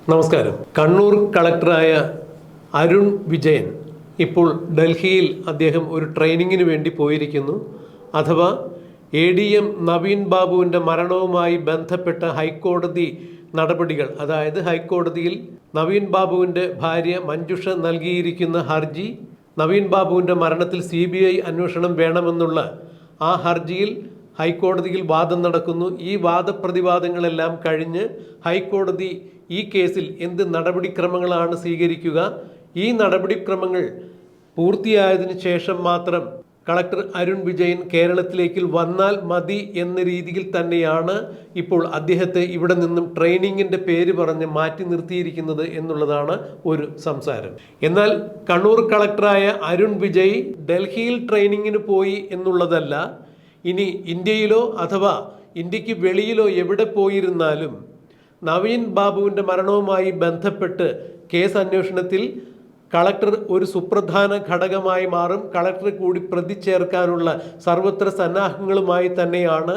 നമസ്കാരം. കണ്ണൂർ കളക്ടറായ അരുൺ വിജയൻ ഇപ്പോൾ ഡൽഹിയിൽ അദ്ദേഹം ഒരു ട്രെയിനിങ്ങിന് വേണ്ടി പോയിരിക്കുന്നു. അഥവാ ADM നവീൻ ബാബുവിൻ്റെ മരണവുമായി ബന്ധപ്പെട്ട ഹൈക്കോടതി നടപടികൾ, അതായത് ഹൈക്കോടതിയിൽ നവീൻ ബാബുവിൻ്റെ ഭാര്യ മഞ്ജുഷ നൽകിയിരിക്കുന്ന ഹർജി, നവീൻ ബാബുവിൻ്റെ മരണത്തിൽ CBI അന്വേഷണം വേണമെന്നുള്ള ആ ഹർജിയിൽ ഹൈക്കോടതിയിൽ വാദം നടക്കുന്നു. ഈ വാദപ്രതിവാദങ്ങളെല്ലാം കഴിഞ്ഞ് ഹൈക്കോടതി ഈ കേസിൽ എന്ത് നടപടിക്രമങ്ങളാണ് സ്വീകരിക്കുക, ഈ നടപടിക്രമങ്ങൾ പൂർത്തിയായതിനു ശേഷം മാത്രം കളക്ടർ അരുൺ വിജയൻ കേരളത്തിലേക്ക് വന്നാൽ മതി എന്ന രീതിയിൽ തന്നെയാണ് ഇപ്പോൾ അദ്ദേഹത്തെ ഇവിടെ നിന്നും ട്രെയിനിങ്ങിൻ്റെ പേര് പറഞ്ഞ് മാറ്റി നിർത്തിയിരിക്കുന്നത് എന്നുള്ളതാണ് ഒരു സംസാരം. എന്നാൽ കണ്ണൂർ കളക്ടറായ അരുൺ വിജയ് ഡൽഹിയിൽ ട്രെയിനിങ്ങിന് പോയി എന്നുള്ളതല്ല, ഇനി ഇന്ത്യയിലോ അഥവാ ഇന്ത്യക്ക് വെളിയിലോ എവിടെ പോയിരുന്നാലും നവീൻ ബാബുവിൻ്റെ മരണവുമായി ബന്ധപ്പെട്ട് കേസ് അന്വേഷണത്തിൽ കളക്ടർ ഒരു സുപ്രധാന ഘടകമായി മാറും. കളക്ടറെ കൂടി പ്രതി ചേർക്കാനുള്ള സർവത്ര സന്നാഹങ്ങളുമായി തന്നെയാണ്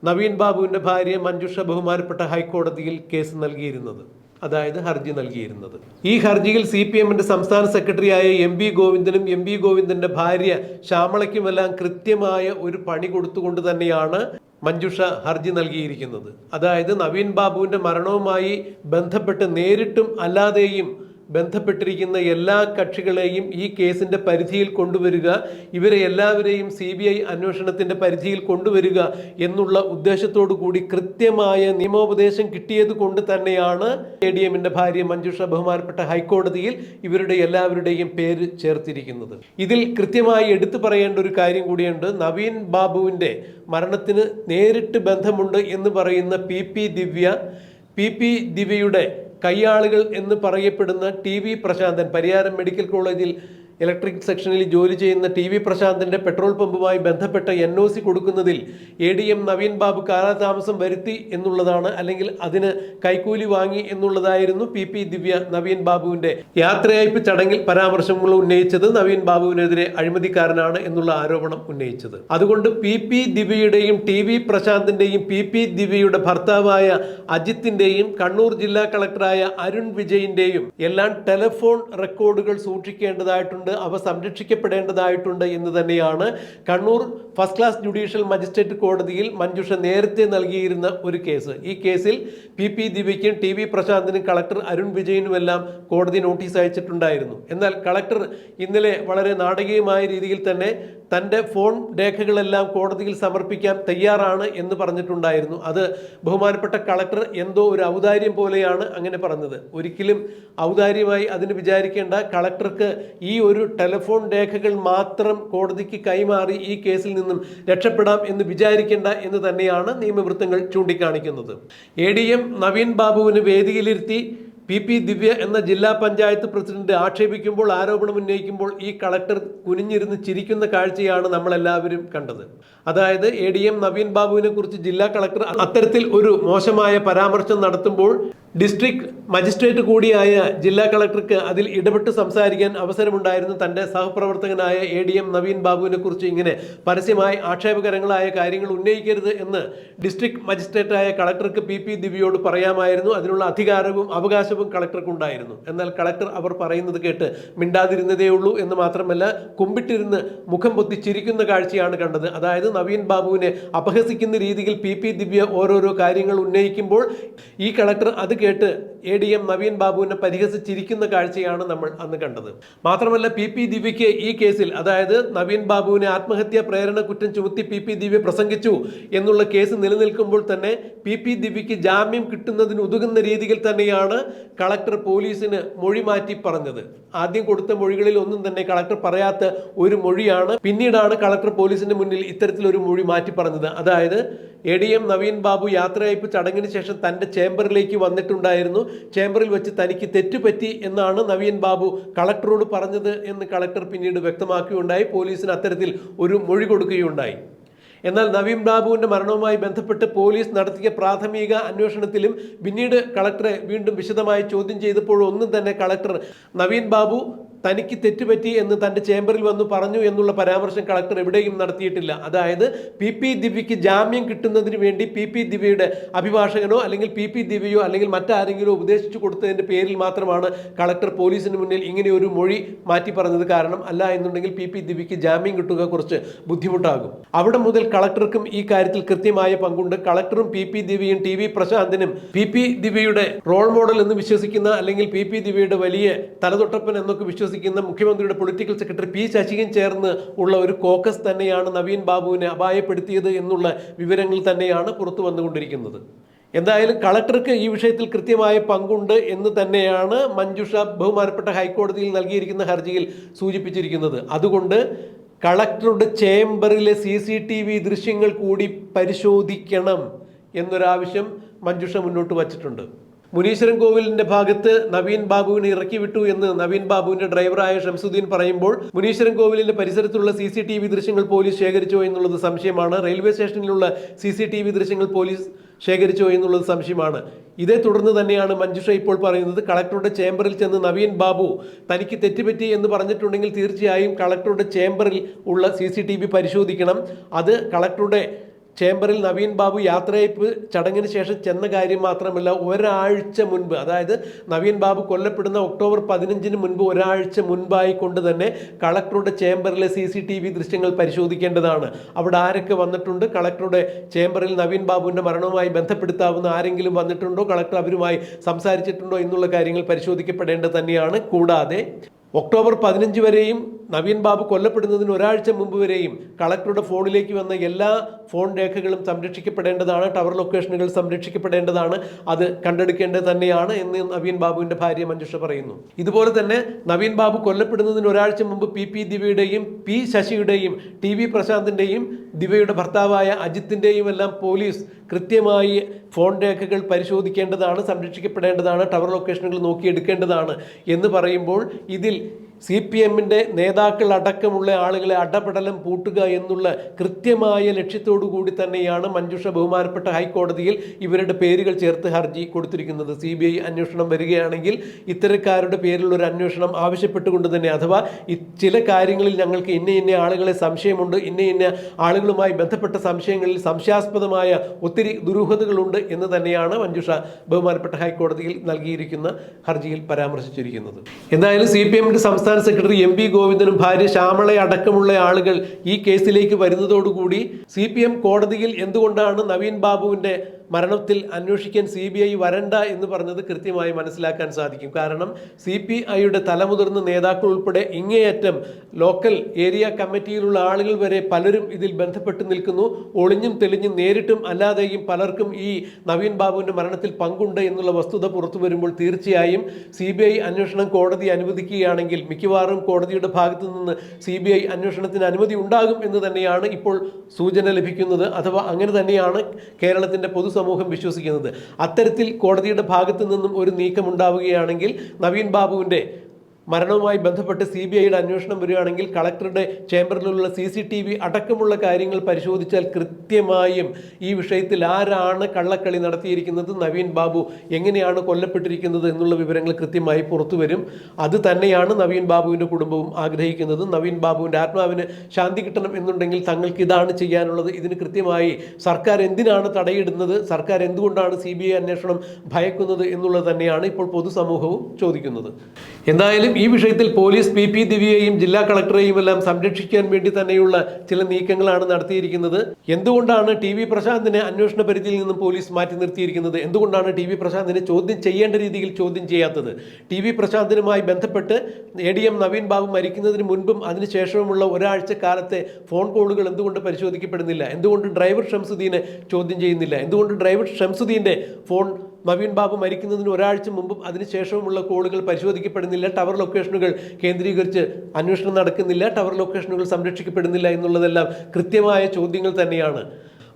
നവീൻ ബാബുവിൻ്റെ ഭാര്യ മഞ്ജുഷ ബഹുമാനപ്പെട്ട ഹൈക്കോടതിയിൽ കേസ് നൽകിയിരുന്നത്, അതായത് ഹർജി നൽകിയിരുന്നത്. ഈ ഹർജിയിൽ CPMന്റെ സംസ്ഥാന സെക്രട്ടറിയായ MB ഗോവിന്ദനും MB ഗോവിന്ദന്റെ ഭാര്യ ശ്യാമളയ്ക്കുമെല്ലാം കൃത്യമായ ഒരു പണി കൊടുത്തുകൊണ്ട് തന്നെയാണ് മഞ്ജുഷ ഹർജി നൽകിയിരിക്കുന്നത്. അതായത് നവീൻ ബാബുവിൻ്റെ മരണവുമായി ബന്ധപ്പെട്ട് നേരിട്ടും അല്ലാതെയും ബന്ധപ്പെട്ടിരിക്കുന്ന എല്ലാ കക്ഷികളെയും ഈ കേസിൻ്റെ പരിധിയിൽ കൊണ്ടുവരിക, ഇവരെ എല്ലാവരെയും CBI അന്വേഷണത്തിൻ്റെ പരിധിയിൽ കൊണ്ടുവരിക എന്നുള്ള ഉദ്ദേശത്തോടു കൂടി കൃത്യമായ നിയമോപദേശം കിട്ടിയത് കൊണ്ട് തന്നെയാണ് ADMന്റെ ഭാര്യ മഞ്ജുഷ ബഹുമാനപ്പെട്ട ഹൈക്കോടതിയിൽ ഇവരുടെ എല്ലാവരുടെയും പേര് ചേർത്തിരിക്കുന്നത്. ഇതിൽ കൃത്യമായി എടുത്തു പറയേണ്ട ഒരു കാര്യം കൂടിയുണ്ട്. നവീൻ ബാബുവിൻ്റെ മരണത്തിന് നേരിട്ട് ബന്ധമുണ്ട് എന്ന് പറയുന്ന PP ദിവ്യയുടെ കയ്യാളുകൾ എന്ന് പറയപ്പെടുന്ന TV പ്രശാന്തൻ, പരിയാരം മെഡിക്കൽ കോളേജിൽ ഇലക്ട്രിക് സെക്ഷനിൽ ജോലി ചെയ്യുന്ന TV പ്രശാന്തൻ്റെ പെട്രോൾ പമ്പുമായി ബന്ധപ്പെട്ട NOC കൊടുക്കുന്നതിൽ ADM നവീൻ ബാബു കാലതാമസം വരുത്തി എന്നുള്ളതാണ്, അല്ലെങ്കിൽ അതിന് കൈക്കൂലി വാങ്ങി എന്നുള്ളതായിരുന്നു PP ദിവ്യ നവീൻ ബാബുവിൻ്റെ യാത്രയയപ്പ് ചടങ്ങിൽ പരാമർശങ്ങൾ ഉന്നയിച്ചത്. നവീൻ ബാബുവിനെതിരെ അഴിമതിക്കാരനാണ് എന്നുള്ള ആരോപണം ഉന്നയിച്ചത്. അതുകൊണ്ട് PP ദിവ്യയുടെയും TV പ്രശാന്തിൻ്റെയും PP ദിവ്യയുടെ ഭർത്താവായ അജിത്തിൻ്റെയും കണ്ണൂർ ജില്ലാ കളക്ടറായ അരുൺ വിജയിൻ്റെയും എല്ലാം ടെലിഫോൺ റെക്കോർഡുകൾ സൂക്ഷിക്കേണ്ടതായിട്ടുണ്ട്, അവ സംരക്ഷിക്കപ്പെടേണ്ടതായിട്ടുണ്ട് എന്ന് തന്നെയാണ് Kannur first class judicial magistrate കോടതിയിൽ മഞ്ജുഷ നേരത്തെ നൽകിയിരുന്ന ഒരു കേസ്. ഈ കേസിൽ PP ദിവ്യയ്ക്കും TV പ്രശാന്തിനും കളക്ടർ അരുൺ വിജയനുമെല്ലാം കോടതി നോട്ടീസ് അയച്ചിട്ടുണ്ടായിരുന്നു. എന്നാൽ കളക്ടർ ഇന്നലെ വളരെ നാടകീയമായ രീതിയിൽ തന്നെ തൻ്റെ ഫോൺ രേഖകളെല്ലാം കോടതിയിൽ സമർപ്പിക്കാൻ തയ്യാറാണ് എന്ന് പറഞ്ഞിട്ടുണ്ടായിരുന്നു. അത് ബഹുമാനപ്പെട്ട കളക്ടർ എന്തോ ഒരു ഔദാര്യം പോലെയാണ് അങ്ങനെ പറഞ്ഞത്. ഒരിക്കലും ഔദാര്യമായി അതിന് വിചാരിക്കേണ്ട. കളക്ടർക്ക് ഈ ഒരു ടെലിഫോൺ രേഖകൾ മാത്രം കോടതിക്ക് കൈമാറി ഈ കേസിൽ നിന്നും രക്ഷപ്പെടാം എന്ന് വിചാരിക്കേണ്ട എന്ന് തന്നെയാണ് നിയമവൃത്തങ്ങൾ ചൂണ്ടിക്കാണിക്കുന്നത്. ADM നവീൻ ബാബുവിന് വേദിയിലിരുത്തി PP ദിവ്യ എന്ന ജില്ലാ പഞ്ചായത്ത് പ്രസിഡന്റ് ആക്ഷേപിക്കുമ്പോൾ, ആരോപണം ഉന്നയിക്കുമ്പോൾ ഈ കളക്ടർ കുനിഞ്ഞിരുന്ന് ചിരിക്കുന്ന കാഴ്ചയാണ് നമ്മളെല്ലാവരും കണ്ടത്. അതായത് ADM നവീൻ ബാബുവിനെ കുറിച്ച് ജില്ലാ കളക്ടർ അത്തരത്തിൽ ഒരു മോശമായ പരാമർശം നടത്തുമ്പോൾ ഡിസ്ട്രിക്ട് മജിസ്ട്രേറ്റ് കൂടിയായ ജില്ലാ കളക്ടർക്ക് അതിൽ ഇടപെട്ട് സംസാരിക്കാൻ അവസരമുണ്ടായിരുന്നു. തൻ്റെ സഹപ്രവർത്തകനായ ADM നവീൻ ബാബുവിനെ കുറിച്ച് ഇങ്ങനെ പരസ്യമായി ആക്ഷേപകരങ്ങളായ കാര്യങ്ങൾ ഉന്നയിക്കരുത് എന്ന് ഡിസ്ട്രിക്ട് മജിസ്ട്രേറ്റായ കളക്ടർക്ക് PP ദിവ്യയോട് പറയാമായിരുന്നു. അതിനുള്ള അധികാരവും അവകാശവും കളക്ടർക്കുണ്ടായിരുന്നു. എന്നാൽ കളക്ടർ അവർ പറയുന്നത് കേട്ട് മിണ്ടാതിരുന്നതേ ഉള്ളൂ എന്ന് മാത്രമല്ല, കുമ്പിട്ടിരുന്ന് മുഖം പൊത്തി ചിരിക്കുന്ന കാഴ്ചയാണ് കണ്ടത്. അതായത് നവീൻ ബാബുവിനെ അപഹസിക്കുന്ന രീതിയിൽ PP ദിവ്യ ഓരോരോ കാര്യങ്ങൾ ഉന്നയിക്കുമ്പോൾ ഈ കളക്ടർ അത് കേട്ട് ADM നവീൻ ബാബുവിനെ പരിഹസിച്ചിരിക്കുന്ന കാഴ്ചയാണ് നമ്മൾ അന്ന് കണ്ടത്. മാത്രമല്ല PP ദിവ്യയ്ക്ക് ഈ കേസിൽ, അതായത് നവീൻ ബാബുവിനെ ആത്മഹത്യാ പ്രേരണ കുറ്റം ചുമത്തി PP ദിവ്യ പ്രസംഗിച്ചു എന്നുള്ള കേസ് നിലനിൽക്കുമ്പോൾ തന്നെ PP ദിവ്യയ്ക്ക് ജാമ്യം കിട്ടുന്നതിന് ഉതകുന്ന രീതിയിൽ തന്നെയാണ് കളക്ടർ പോലീസിന് മൊഴി മാറ്റി പറഞ്ഞത്. ആദ്യം കൊടുത്ത മൊഴികളിൽ ഒന്നും തന്നെ കളക്ടർ പറയാത്ത ഒരു മൊഴിയാണ് പിന്നീടാണ് കളക്ടർ പോലീസിന്റെ മുന്നിൽ ഇത്തരത്തിലൊരു മൊഴി മാറ്റി പറഞ്ഞത്. അതായത് ADM നവീൻ ബാബു യാത്രയയപ്പ് ചടങ്ങിന് ശേഷം തൻ്റെ ചേംബറിലേക്ക് വന്നിട്ടുണ്ടായിരുന്നു. ചേംബറിൽ വെച്ച് തനിക്ക് തെറ്റുപറ്റി എന്നാണ് നവീൻ ബാബു കളക്ടറോട് പറഞ്ഞത് എന്ന് കളക്ടർ പിന്നീട് വ്യക്തമാക്കുകയുണ്ടായി. പോലീസിന് അത്തരത്തിൽ ഒരു മൊഴി കൊടുക്കുകയുണ്ടായി. എന്നാൽ നവീൻ ബാബുവിൻ്റെ മരണവുമായി ബന്ധപ്പെട്ട് പോലീസ് നടത്തിയ പ്രാഥമിക അന്വേഷണത്തിലും പിന്നീട് കളക്ടറെ വീണ്ടും വിശദമായി ചോദ്യം ചെയ്തപ്പോഴൊന്നും തന്നെ കളക്ടർ നവീൻ ബാബു തനിക്ക് തെറ്റുപറ്റി എന്ന് തൻ്റെ ചേംബറിൽ വന്ന് പറഞ്ഞു എന്നുള്ള പരാമർശം കളക്ടർ എവിടെയും നടത്തിയിട്ടില്ല. അതായത് പി ദിവ്യയ്ക്ക് ജാമ്യം കിട്ടുന്നതിന് വേണ്ടി പി ദിവ്യയുടെ അഭിഭാഷകനോ അല്ലെങ്കിൽ പി ദിവ്യയോ അല്ലെങ്കിൽ മറ്റാരെങ്കിലും ഉപദേശിച്ചു കൊടുത്തതിൻ്റെ പേരിൽ മാത്രമാണ് കളക്ടർ പോലീസിന് മുന്നിൽ ഇങ്ങനെ ഒരു മൊഴി മാറ്റി പറഞ്ഞത്. കാരണം അല്ല എന്നുണ്ടെങ്കിൽ പി ദിവ്യയ്ക്ക് ജാമ്യം കിട്ടുക കുറച്ച് ബുദ്ധിമുട്ടാകും. അവിടെ മുതൽ കളക്ടർക്കും ഈ കാര്യത്തിൽ കൃത്യമായ പങ്കുണ്ട്. കളക്ടറും പി ദിവ്യയും ടി വി പ്രശാന്തനും പി ദിവ്യയുടെ റോൾ മോഡൽ എന്ന് വിശ്വസിക്കുന്ന അല്ലെങ്കിൽ പി ദിവ്യയുടെ വലിയ തലതൊട്ടപ്പൻ എന്നൊക്കെ വിശ്വസിക്കുന്ന മുഖ്യമന്ത്രിയുടെ പൊളിറ്റിക്കൽ സെക്രട്ടറി പി ശശിയും ചേർന്ന് ഉള്ള ഒരു കോക്കസ് തന്നെയാണ് നവീൻ ബാബുവിനെ അപായപ്പെടുത്തിയത് എന്നുള്ള വിവരങ്ങൾ തന്നെയാണ് പുറത്തു വന്നുകൊണ്ടിരിക്കുന്നത്. എന്തായാലും കളക്ടർക്ക് ഈ വിഷയത്തിൽ കൃത്യമായ പങ്കുണ്ട് എന്ന് തന്നെയാണ് മഞ്ജുഷ ബഹുമാനപ്പെട്ട ഹൈക്കോടതിയിൽ നൽകിയിരിക്കുന്ന ഹർജിയിൽ സൂചിപ്പിച്ചിരിക്കുന്നത്. അതുകൊണ്ട് കളക്ടറുടെ ചേംബറിലെ CCTV ദൃശ്യങ്ങൾ കൂടി പരിശോധിക്കണം എന്നൊരാവശ്യം മഞ്ജുഷ മുന്നോട്ട് വച്ചിട്ടുണ്ട്. മുനീശ്വരൻ കോവിലിന്റെ ഭാഗത്ത് നവീൻ ബാബുവിനെ ഇറക്കി വിട്ടു എന്ന് നവീൻ ബാബുവിന്റെ ഡ്രൈവറായ ഷംസുദ്ദീൻ പറയുമ്പോൾ മുനീശ്വരൻ കോവിലിന്റെ പരിസരത്തുള്ള CCTV ദൃശ്യങ്ങൾ പോലീസ് ശേഖരിച്ചോ എന്നുള്ളത് സംശയമാണ്. റെയിൽവേ സ്റ്റേഷനിലുള്ള CCTV ദൃശ്യങ്ങൾ പോലീസ് ശേഖരിച്ചോ എന്നുള്ളത് സംശയമാണ്. ഇതേ തുടർന്ന് തന്നെയാണ് മഞ്ജുഷ ഇപ്പോൾ പറയുന്നത് കളക്ടറുടെ ചേംബറിൽ ചെന്ന് നവീൻ ബാബു തനിക്ക് തെറ്റുപറ്റി എന്ന് പറഞ്ഞിട്ടുണ്ടെങ്കിൽ തീർച്ചയായും കളക്ടറുടെ ചേംബറിൽ ഉള്ള CCTV പരിശോധിക്കണം. അത് കളക്ടറുടെ ചേംബറിൽ നവീൻ ബാബു യാത്രയയപ്പ് ചടങ്ങിന് ശേഷം ചെന്ന കാര്യം മാത്രമല്ല, ഒരാഴ്ച മുൻപ്, അതായത് നവീൻ ബാബു കൊല്ലപ്പെടുന്ന ഒക്ടോബർ 15 മുൻപ് ഒരാഴ്ച മുൻപായി കൊണ്ട് തന്നെ കളക്ടറുടെ ചേംബറിലെ CCTV ദൃശ്യങ്ങൾ പരിശോധിക്കേണ്ടതാണ്. അവിടെ ആരൊക്കെ വന്നിട്ടുണ്ട്, കളക്ടറുടെ ചേംബറിൽ നവീൻ ബാബുവിൻ്റെ മരണവുമായി ബന്ധപ്പെടുത്താവുന്ന ആരെങ്കിലും വന്നിട്ടുണ്ടോ, കളക്ടർ അവരുമായി സംസാരിച്ചിട്ടുണ്ടോ എന്നുള്ള കാര്യങ്ങൾ പരിശോധിക്കപ്പെടേണ്ടത് തന്നെയാണ്. കൂടാതെ ഒക്ടോബർ 15 വരെയും നവീൻ ബാബു കൊല്ലപ്പെടുന്നതിന് ഒരാഴ്ച മുമ്പ് വരെയും കളക്ടറുടെ ഫോണിലേക്ക് വന്ന എല്ലാ ഫോൺ രേഖകളും സംരക്ഷിക്കപ്പെടേണ്ടതാണ്. ടവർ ലൊക്കേഷനുകൾ സംരക്ഷിക്കപ്പെടേണ്ടതാണ്. അത് കണ്ടെടുക്കേണ്ടത് തന്നെയാണ് എന്ന് നവീൻ ബാബുവിൻ്റെ ഭാര്യ മഞ്ജുഷ പറയുന്നു. ഇതുപോലെ തന്നെ നവീൻ ബാബു കൊല്ലപ്പെടുന്നതിന് ഒരാഴ്ച മുമ്പ് പി ദിവ്യയുടെയും പി ശശിയുടെയും ടി വി പ്രശാന്തിൻ്റെയും ദിവ്യയുടെ ഭർത്താവായ അജിത്തിൻ്റെയും എല്ലാം പോലീസ് കൃത്യമായി ഫോൺ രേഖകൾ പരിശോധിക്കേണ്ടതാണ്, സംരക്ഷിക്കപ്പെടേണ്ടതാണ്, ടവർ ലൊക്കേഷനുകൾ നോക്കിയെടുക്കേണ്ടതാണ് എന്ന് പറയുമ്പോൾ ഇതിൽ CPMൻ്റെ നേതാക്കൾ അടക്കമുള്ള ആളുകളെ അടപടലം പൂട്ടുക എന്നുള്ള കൃത്യമായ ലക്ഷ്യത്തോടു കൂടി തന്നെയാണ് മഞ്ജുഷ ബഹുമാനപ്പെട്ട ഹൈക്കോടതിയിൽ ഇവരുടെ പേരുകൾ ചേർത്ത് ഹർജി കൊടുത്തിരിക്കുന്നത്. CBI അന്വേഷണം വരികയാണെങ്കിൽ ഇത്തരക്കാരുടെ പേരിലുള്ള ഒരു അന്വേഷണം ആവശ്യപ്പെട്ടുകൊണ്ട് തന്നെ, അഥവാ ചില കാര്യങ്ങളിൽ ഞങ്ങൾക്ക് ഇന്ന ആളുകളെ സംശയമുണ്ട്, ഇന്ന ആളുകളുമായി ബന്ധപ്പെട്ട സംശയങ്ങളിൽ സംശയാസ്പദമായ ഒത്തിരി ദുരൂഹതകളുണ്ട് എന്ന് തന്നെയാണ് മഞ്ജുഷ ബഹുമാനപ്പെട്ട ഹൈക്കോടതിയിൽ നൽകിയിരിക്കുന്ന ഹർജിയിൽ പരാമർശിച്ചിരിക്കുന്നത്. എന്തായാലും CPMൻ്റെ സംസ്ഥാന സെക്രട്ടറി MP ഗോവിന്ദനും ഭാര്യ ശ്യാമള അടക്കമുള്ള ആളുകൾ ഈ കേസിലേക്ക് വരുന്നതോടുകൂടി CPM കോടതിയിൽ എന്തുകൊണ്ടാണ് നവീൻ ബാബുവിൻ്റെ മരണത്തിൽ അന്വേഷിക്കാൻ CBI വരണ്ട എന്ന് പറഞ്ഞത് കൃത്യമായി മനസ്സിലാക്കാൻ സാധിക്കും. കാരണം CPIയുടെ തലമുതിർന്ന നേതാക്കൾ ഉൾപ്പെടെ ഇങ്ങേയറ്റം ലോക്കൽ ഏരിയ കമ്മിറ്റിയിലുള്ള ആളുകൾ വരെ പലരും ഇതിൽ ബന്ധപ്പെട്ട് നിൽക്കുന്നു. ഒളിഞ്ഞും തെളിഞ്ഞും നേരിട്ടും അല്ലാതെയും പലർക്കും ഈ നവീൻ ബാബുവിൻ്റെ മരണത്തിൽ പങ്കുണ്ട് എന്നുള്ള വസ്തുത പുറത്തു വരുമ്പോൾ തീർച്ചയായും CBI അന്വേഷണം കോടതി അനുവദിക്കുകയാണെങ്കിൽ മിക്കവാറും കോടതിയുടെ ഭാഗത്തു നിന്ന് CBI അന്വേഷണത്തിന് അനുമതി ഉണ്ടാകും എന്ന് തന്നെയാണ് ഇപ്പോൾ സൂചന ലഭിക്കുന്നത്. അഥവാ അങ്ങനെ തന്നെയാണ് കേരളത്തിൻ്റെ സമൂഹം വിശ്വസിക്കുന്നത്. അത്തരത്തിൽ കോടതിയുടെ ഭാഗത്തു നിന്നും ഒരു നീക്കം ഉണ്ടാവുകയാണെങ്കിൽ നവീൻ ബാബുവിൻ്റെ മരണവുമായി ബന്ധപ്പെട്ട് CBIയുടെ അന്വേഷണം വരികയാണെങ്കിൽ കളക്ടറുടെ ചേംബറിലുള്ള CCTV അടക്കമുള്ള കാര്യങ്ങൾ പരിശോധിച്ചാൽ കൃത്യമായും ഈ വിഷയത്തിൽ ആരാണ് കള്ളക്കളി നടത്തിയിരിക്കുന്നത്, നവീൻ ബാബു എങ്ങനെയാണ് കൊല്ലപ്പെട്ടിരിക്കുന്നത് എന്നുള്ള വിവരങ്ങൾ കൃത്യമായി പുറത്തു വരും. അത് തന്നെയാണ് നവീൻ ബാബുവിൻ്റെ കുടുംബവും ആഗ്രഹിക്കുന്നത്. നവീൻ ബാബുവിൻ്റെ ആത്മാവിന് ശാന്തി കിട്ടണം എന്നുണ്ടെങ്കിൽ തങ്ങൾക്ക് ഇതാണ് ചെയ്യാനുള്ളത്. ഇതിന് കൃത്യമായി സർക്കാർ എന്തിനാണ് തടയിടുന്നത്, സർക്കാർ എന്തുകൊണ്ടാണ് CBI അന്വേഷണം ഭയക്കുന്നത് എന്നുള്ളത് തന്നെയാണ് ഇപ്പോൾ പൊതുസമൂഹവും ചോദിക്കുന്നത്. എന്തായാലും ഈ വിഷയത്തിൽ പോലീസ് പി ദിവ്യയെയും ജില്ലാ കളക്ടറെയും എല്ലാം സംരക്ഷിക്കാൻ വേണ്ടി തന്നെയുള്ള ചില നീക്കങ്ങളാണ് നടത്തിയിരിക്കുന്നത്. എന്തുകൊണ്ടാണ് TV പ്രശാന്തിനെ അന്വേഷണ പരിധിയിൽ നിന്നും പോലീസ് മാറ്റി നിർത്തിയിരിക്കുന്നത്? എന്തുകൊണ്ടാണ് TV പ്രശാന്തിനെ ചോദ്യം ചെയ്യേണ്ട രീതിയിൽ ചോദ്യം ചെയ്യാത്തത്? TV പ്രശാന്തിനുമായി ബന്ധപ്പെട്ട് ADM നവീൻ ബാബു മരിക്കുന്നതിന് മുൻപും അതിനുശേഷവുമുള്ള ഒരാഴ്ച കാലത്തെ ഫോൺ കോളുകൾ എന്തുകൊണ്ട് പരിശോധിക്കപ്പെടുന്നില്ല? എന്തുകൊണ്ട് ഡ്രൈവർ ഷംസുദ്ദീനെ ചോദ്യം ചെയ്യുന്നില്ല? എന്തുകൊണ്ട് ഡ്രൈവർ ഷംസുദ്ദീൻ്റെ ഫോൺ നവീൻ ബാബു മരിക്കുന്നതിന് ഒരാഴ്ച മുമ്പും അതിനുശേഷവുമുള്ള കോളുകൾ പരിശോധിക്കപ്പെടുന്നില്ല? ടവർ ലൊക്കേഷനുകൾ കേന്ദ്രീകരിച്ച് അന്വേഷണം നടക്കുന്നില്ല? ടവർ ലൊക്കേഷനുകൾ സംരക്ഷിക്കപ്പെടുന്നില്ല എന്നുള്ളതെല്ലാം കൃത്യമായ ചോദ്യങ്ങൾ തന്നെയാണ്.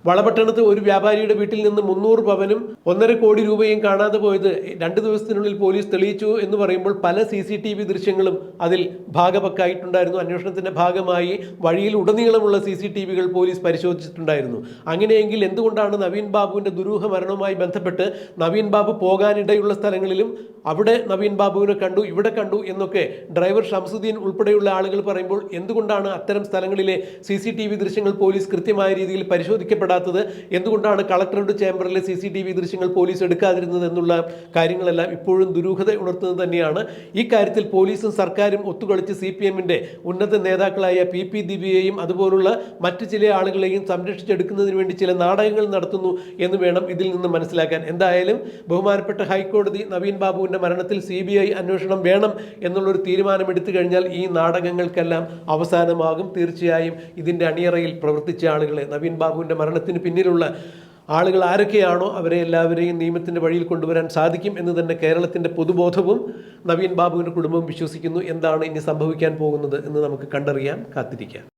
വളപട്ടണത്ത് ഒരു വ്യാപാരിയുടെ വീട്ടിൽ നിന്ന് 300 പവനും 1.5 കോടി രൂപയും കാണാതെ പോയത് 2 ദിവസത്തിനുള്ളിൽ പോലീസ് തെളിയിച്ചു എന്ന് പറയുമ്പോൾ പല CCTV ദൃശ്യങ്ങളും അതിൽ ഭാഗപക്കായിട്ടുണ്ടായിരുന്നു. അന്വേഷണത്തിന്റെ ഭാഗമായി വഴിയിൽ ഉടനീളമുള്ള CCTVകൾ പോലീസ് പരിശോധിച്ചിട്ടുണ്ടായിരുന്നു. അങ്ങനെയെങ്കിൽ എന്തുകൊണ്ടാണ് നവീൻ ബാബുവിന്റെ ദുരൂഹ മരണവുമായി ബന്ധപ്പെട്ട് നവീൻ ബാബു പോകാനിടയുള്ള സ്ഥലങ്ങളിലും അവിടെ നവീൻ ബാബുവിനെ കണ്ടു, ഇവിടെ കണ്ടു എന്നൊക്കെ ഡ്രൈവർ ഷംസുദ്ദീൻ ഉൾപ്പെടെയുള്ള ആളുകൾ പറയുമ്പോൾ എന്തുകൊണ്ടാണ് അത്തരം സ്ഥലങ്ങളിലെ CCTV ദൃശ്യങ്ങൾ പോലീസ് കൃത്യമായ രീതിയിൽ പരിശോധിക്കപ്പെടാത്തത്? എന്തുകൊണ്ടാണ് കളക്ടറുടെ ചേംബറിലെ CCTV ദൃശ്യങ്ങൾ പോലീസ് എടുക്കാതിരുന്നത് എന്നുള്ള കാര്യങ്ങളെല്ലാം ഇപ്പോഴും ദുരൂഹത ഉണർത്തുന്നത് തന്നെയാണ്. ഈ കാര്യത്തിൽ പോലീസും സർക്കാരും ഒത്തുകളിച്ച് CPMന്റെ ഉന്നത നേതാക്കളായ PP ദിവ്യയെയും അതുപോലുള്ള മറ്റു ചില ആളുകളെയും സംരക്ഷിച്ചെടുക്കുന്നതിന് വേണ്ടി ചില നാടകങ്ങൾ നടത്തുന്നു എന്ന് വേണം ഇതിൽ നിന്ന് മനസ്സിലാക്കാൻ. എന്തായാലും ബഹുമാനപ്പെട്ട ഹൈക്കോടതി നവീൻ ബാബുവിന്റെ മരണത്തിൽ CBI അന്വേഷണം വേണം എന്നുള്ളൊരു തീരുമാനം എടുത്തു കഴിഞ്ഞാൽ ഈ നാടകങ്ങൾക്കെല്ലാം അവസാനമാകും. തീർച്ചയായും ഇതിൻ്റെ അണിയറയിൽ പ്രവർത്തിച്ച ആളുകളെ, നവീൻ ബാബുവിൻ്റെ മരണത്തിന് പിന്നിലുള്ള ആളുകൾ ആരൊക്കെയാണോ അവരെ എല്ലാവരെയും നിയമത്തിൻ്റെ വഴിയിൽ കൊണ്ടുവരാൻ സാധിക്കും എന്ന് തന്നെ കേരളത്തിൻ്റെ പൊതുബോധവും നവീൻ ബാബുവിൻ്റെ കുടുംബവും വിശ്വസിക്കുന്നു. എന്താണ് ഇനി സംഭവിക്കാൻ പോകുന്നത് എന്ന് നമുക്ക് കണ്ടറിയാം, കാത്തിരിക്കാം.